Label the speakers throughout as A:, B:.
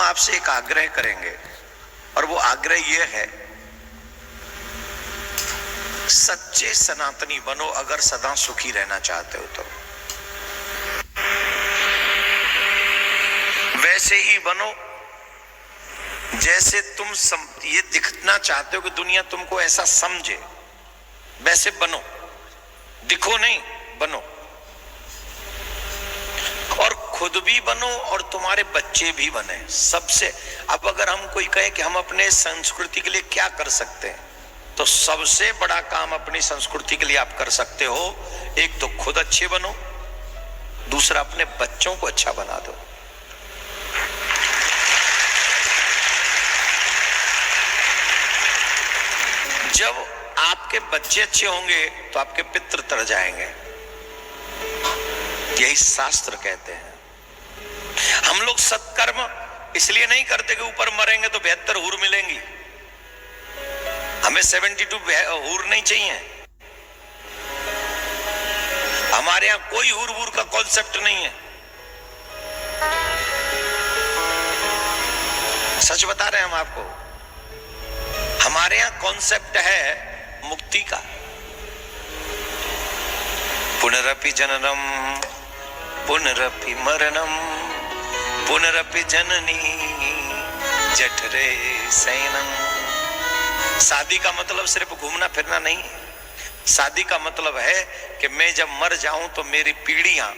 A: आपसे एक आग्रह करेंगे और वो आग्रह ये है, सच्चे सनातनी बनो अगर सदा सुखी रहना चाहते हो तो। वैसे ही बनो जैसे तुम ये दिखना चाहते हो कि दुनिया तुमको ऐसा समझे, वैसे बनो। दिखो नहीं, बनो। और खुद भी बनो और तुम्हारे बच्चे भी बने सबसे। अब अगर हम कोई कहे कि हम अपने संस्कृति के लिए क्या कर सकते हैं, तो सबसे बड़ा काम अपनी संस्कृति के लिए आप कर सकते हो, एक तो खुद अच्छे बनो, दूसरा अपने बच्चों को अच्छा बना दो। जब आपके बच्चे अच्छे होंगे तो आपके पितृ तर जाएंगे, यही शास्त्र कहते हैं। हम लोग सत्कर्म इसलिए नहीं करते कि ऊपर मरेंगे तो 72 हूर मिलेंगी। हमें 72 हूर नहीं चाहिए। हमारे यहां कोई हूर वूर का कॉन्सेप्ट नहीं है। सच बता रहे हैं हम आपको। हमारे यहां कॉन्सेप्ट है मुक्ति का। पुनरपि जननम पुनरपि मरणम पुनरपि जननी जठरे शयनम। शादी का मतलब सिर्फ घूमना फिरना नहीं है। शादी का मतलब है कि मैं जब मर जाऊं तो मेरी पीढ़ियां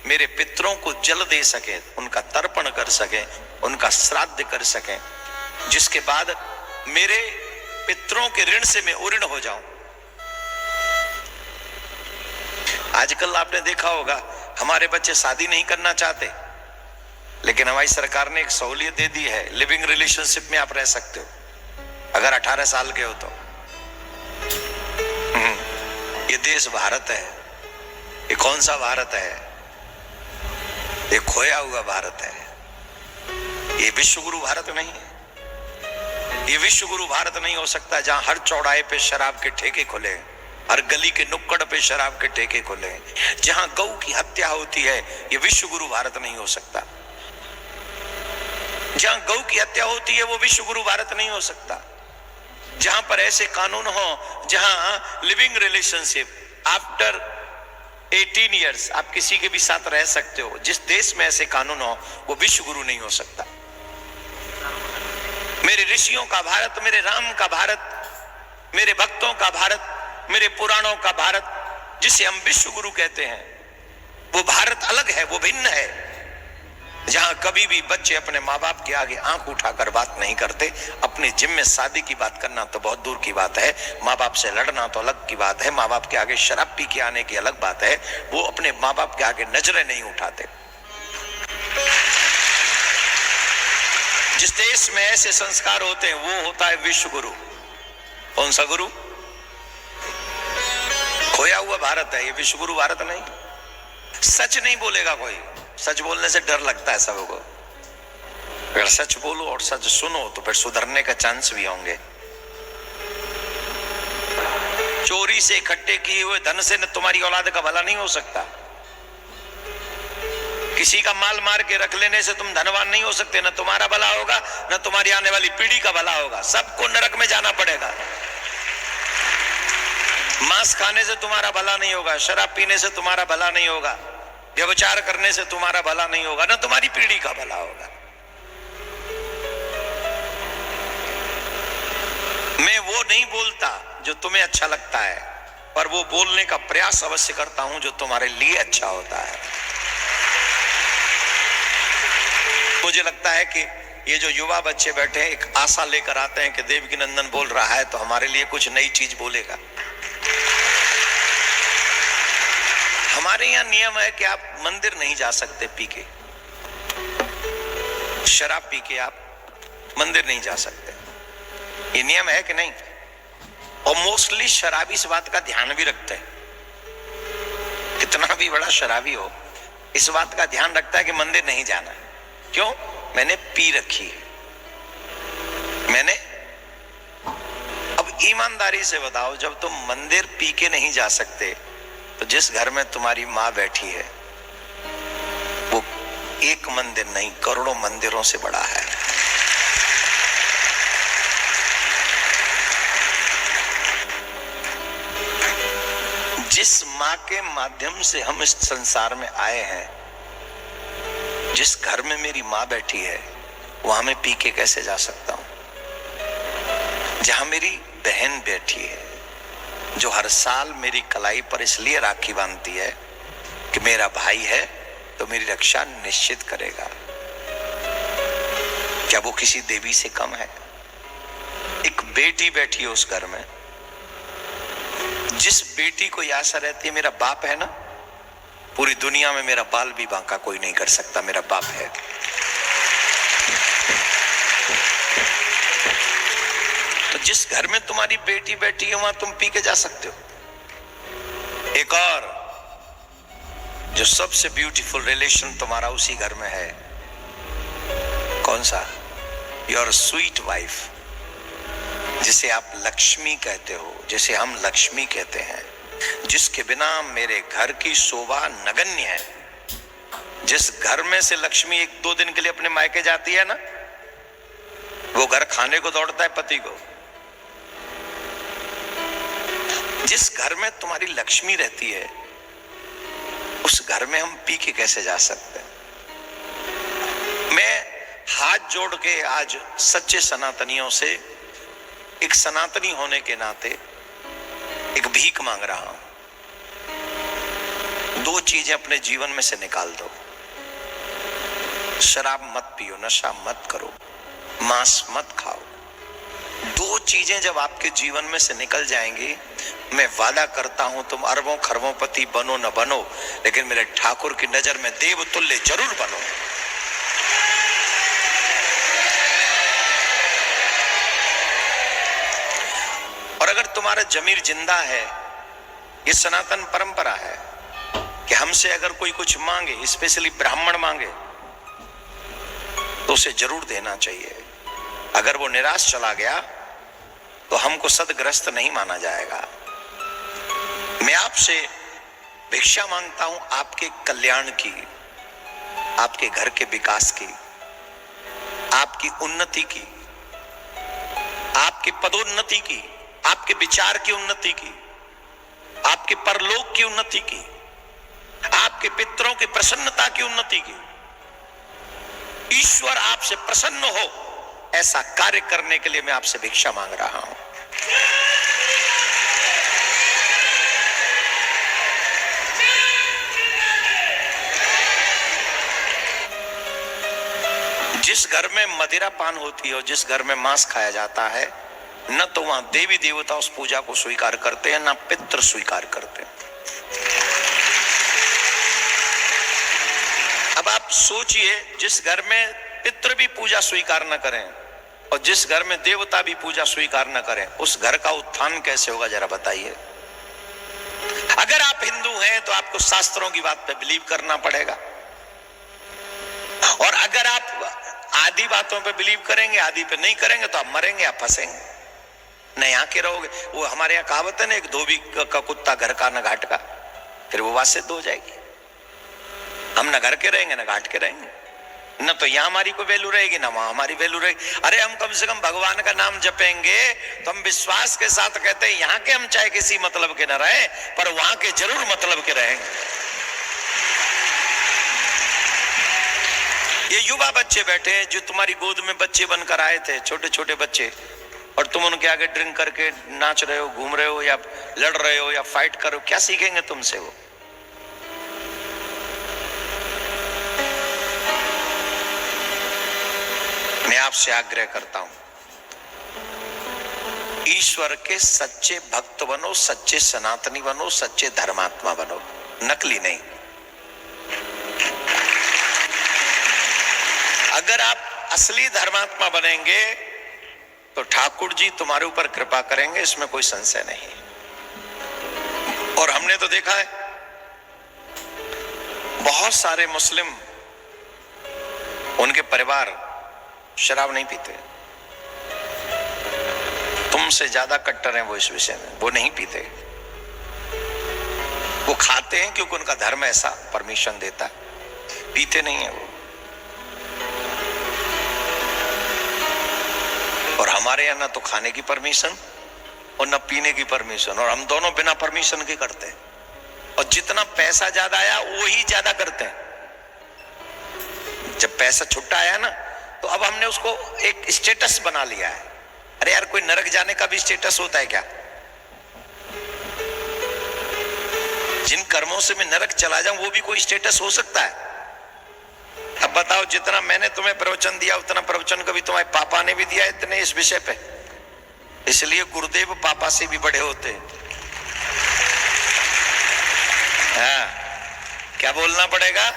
A: मेरे पितरों को जल दे सके, उनका तर्पण कर सके, उनका श्राद्ध कर सके, जिसके बाद मेरे पितरों के ऋण से मैं उऋण हो जाऊं। आजकल आपने देखा होगा हमारे बच्चे शादी नहीं करना चाहते, लेकिन हमारी सरकार ने एक सहूलियत दे दी है, लिविंग रिलेशनशिप में आप रह सकते हो अगर 18 साल के हो तो। ये देश भारत है। ये कौन सा भारत है? ये खोया हुआ भारत है। ये विश्व गुरु भारत नहीं है। ये विश्व गुरु भारत नहीं हो सकता जहां हर चौराहे पे शराब के ठेके खुले, हर गली के नुक्कड़ पे शराब के ठेके खुले, जहां गौ की हत्या होती है। ये विश्व गुरु भारत नहीं हो सकता। जहां गौ की हत्या होती है वो विश्व गुरु भारत नहीं हो सकता। जहां पर ऐसे कानून हो, जहां लिविंग रिलेशनशिप आफ्टर 18 इयर्स आप किसी के भी साथ रह सकते हो, जिस देश में ऐसे कानून हो, वो विश्व गुरु नहीं हो सकता। मेरे ऋषियों का भारत, मेरे राम का भारत, मेरे भक्तों का भारत, मेरे पुराणों का भारत, जिसे हम विश्व गुरु कहते हैं, वो भारत अलग है, वो भिन्न है। जहां कभी भी बच्चे अपने माँ बाप के आगे आंख उठाकर बात नहीं करते। अपने जिम में शादी की बात करना तो बहुत दूर की बात है, माँ बाप से लड़ना तो अलग की बात है, माँ बाप के आगे शराब पी के आने की अलग बात है। वो अपने माँ बाप के आगे नजरें नहीं उठाते। जिस देश में ऐसे संस्कार होते हैं वो होता है विश्व गुरु। कौन सा गुरु? खोया हुआ भारत है, ये विश्व गुरु भारत नहीं। सच नहीं बोलेगा कोई। सच बोलने से डर लगता है सबको। अगर सच बोलो और सच सुनो तो फिर सुधरने का चांस भी होंगे। चोरी से इकट्ठे किए हुए धन से न तुम्हारी औलाद का भला नहीं हो सकता। किसी का माल मार के रख लेने से तुम धनवान नहीं हो सकते। न तुम्हारा भला होगा, न तुम्हारी आने वाली पीढ़ी का भला होगा। सबको नरक में जाना पड़ेगा। मांस खाने से तुम्हारा भला नहीं होगा, शराब पीने से तुम्हारा भला नहीं होगा, व्यभिचार करने से तुम्हारा भला नहीं होगा, न तुम्हारी पीढ़ी का भला होगा। मैं वो नहीं बोलता जो तुम्हें अच्छा लगता है, पर वो बोलने का प्रयास अवश्य करता हूं जो तुम्हारे लिए अच्छा होता है। मुझे लगता है कि ये जो युवा बच्चे बैठे हैं एक आशा लेकर आते हैं कि देवकी नंदन बोल रहा है तो हमारे लिए कुछ नई चीज बोलेगा। हमारे यहाँ नियम है कि आप मंदिर नहीं जा सकते पी के, शराब पी के आप मंदिर नहीं जा सकते। ये नियम है कि नहीं? और मोस्टली शराबी इस बात का ध्यान भी रखते हैं। कितना भी बड़ा शराबी हो इस बात का ध्यान रखता है कि मंदिर नहीं जाना। क्यों? मैंने पी रखी है। मैंने अब ईमानदारी से बताओ, जब तुम मंदिर पी के नहीं जा सकते तो जिस घर में तुम्हारी माँ बैठी है वो एक मंदिर नहीं करोड़ों मंदिरों से बड़ा है। जिस माँ के माध्यम से हम इस संसार में आए हैं, जिस घर में मेरी माँ बैठी है, वहां मैं पी के कैसे जा सकता हूं? जहां मेरी बहन बैठी है, जो हर साल मेरी कलाई पर इसलिए राखी बांधती है कि मेरा भाई है तो मेरी रक्षा निश्चित करेगा, क्या वो किसी देवी से कम है? एक बेटी बैठी है उस घर में, जिस बेटी को यह आशा रहती है मेरा बाप है ना, पूरी दुनिया में मेरा बाल भी बांका कोई नहीं कर सकता, मेरा बाप है। तो जिस घर में तुम्हारी बेटी बैठी है वहां तुम पी के जा सकते हो। एक और जो सबसे ब्यूटीफुल रिलेशन तुम्हारा उसी घर में है, कौन सा? योर स्वीट वाइफ, जिसे आप लक्ष्मी कहते हो, जिसे हम लक्ष्मी कहते हैं, जिसके बिना मेरे घर की शोभा नगण्य है। जिस घर में से लक्ष्मी 1-2 दिन के लिए अपने मायके जाती है ना, वो घर खाने को दौड़ता है पति को। जिस घर में तुम्हारी लक्ष्मी रहती है, उस घर में हम पी के कैसे जा सकते हैं? मैं हाथ जोड़ के आज सच्चे सनातनियों से, एक सनातनी होने के नाते एक भीख मांग रहा हूं। 2 चीजें अपने जीवन में से निकाल दो। शराब मत पियो, नशा मत करो, मांस मत खाओ। 2 चीजें जब आपके जीवन में से निकल जाएंगी, मैं वादा करता हूं तुम अरबों खरबों पति बनो न बनो, लेकिन मेरे ठाकुर की नजर में देवतुल्य जरूर बनो। और अगर तुम्हारा जमीर जिंदा है, ये सनातन परंपरा है कि हमसे अगर कोई कुछ मांगे, स्पेशली ब्राह्मण मांगे, तो उसे जरूर देना चाहिए। अगर वो निराश चला गया तो हमको सदग्रस्त नहीं माना जाएगा। मैं आपसे भिक्षा मांगता हूं आपके कल्याण की, आपके घर के विकास की, आपकी उन्नति की, आपके पदोन्नति की, आपके विचार की उन्नति की, आपके परलोक की उन्नति की, आपके पितरों की प्रसन्नता की उन्नति की। ईश्वर आपसे प्रसन्न हो, ऐसा कार्य करने के लिए मैं आपसे भिक्षा मांग रहा हूं। जिस घर में मदिरा पान होती है और जिस घर में मांस खाया जाता है, न तो वहां देवी देवता उस पूजा को स्वीकार करते हैं, न पितृ स्वीकार करते हैं। अब आप सोचिए, जिस घर में पितृ भी पूजा स्वीकार न करें और जिस घर में देवता भी पूजा स्वीकार न करें, उस घर का उत्थान कैसे होगा, जरा बताइए। अगर आप हिंदू हैं तो आपको शास्त्रों की बात पे बिलीव करना पड़ेगा, और अगर आप आदि बातों पे बिलीव करेंगे, आदि पे नहीं करेंगे, तो आप मरेंगे, आप फंसेंगे, न यहाँ के रहोगे। वो हमारे यहाँ कहावत है ना, एक धोबी का कुत्ता घर का न घाट का, फिर वो बात सिद्ध हो जाएगी। हम न घर के रहेंगे न घाट के रहेंगे, न तो यहाँ हमारी कोई वैल्यू रहेगी न वहां हमारी वैल्यू रहेगी। अरे हम कम से कम भगवान का नाम जपेंगे तो हम विश्वास के साथ कहते हैं, यहाँ के हम चाहे किसी मतलब के न रहे, पर वहां के जरूर मतलब के रहेंगे। ये युवा बच्चे बैठे हैं जो तुम्हारी गोद में बच्चे बनकर आए थे, छोटे छोटे बच्चे, और तुम उनके आगे ड्रिंक करके नाच रहे हो, घूम रहे हो, या लड़ रहे हो, या फाइट कर रहे हो। क्या सीखेंगे तुमसे वो? मैं आपसे आग्रह करता हूं, ईश्वर के सच्चे भक्त बनो, सच्चे सनातनी बनो, सच्चे धर्मात्मा बनो, नकली नहीं। अगर आप असली धर्मात्मा बनेंगे तो ठाकुर जी तुम्हारे ऊपर कृपा करेंगे, इसमें कोई संशय नहीं। और हमने तो देखा है, बहुत सारे मुस्लिम, उनके परिवार शराब नहीं पीते। तुमसे ज्यादा कट्टर हैं वो इस विषय में, वो नहीं पीते। वो खाते हैं क्योंकि उनका धर्म ऐसा परमिशन देता है, पीते नहीं है वो। और हमारे यहाँ ना तो खाने की परमिशन और ना पीने की परमिशन, और हम दोनों बिना परमिशन के करते हैं। और जितना पैसा ज्यादा आया वो ही ज्यादा करते हैं। जब पैसा छुट्टा आया ना, तो अब हमने उसको एक स्टेटस बना लिया है। अरे यार, कोई नरक जाने का भी स्टेटस होता है क्या? जिन कर्मों से मैं नरक चला जाऊं वो भी कोई स्टेटस हो सकता है? अब बताओ, जितना मैंने तुम्हें प्रवचन दिया उतना प्रवचन कभी तुम्हारे पापा ने भी दिया इतने इस विषय पे? इसलिए गुरुदेव पापा से भी बड़े होते हैं। हाँ, क्या बोलना पड़ेगा?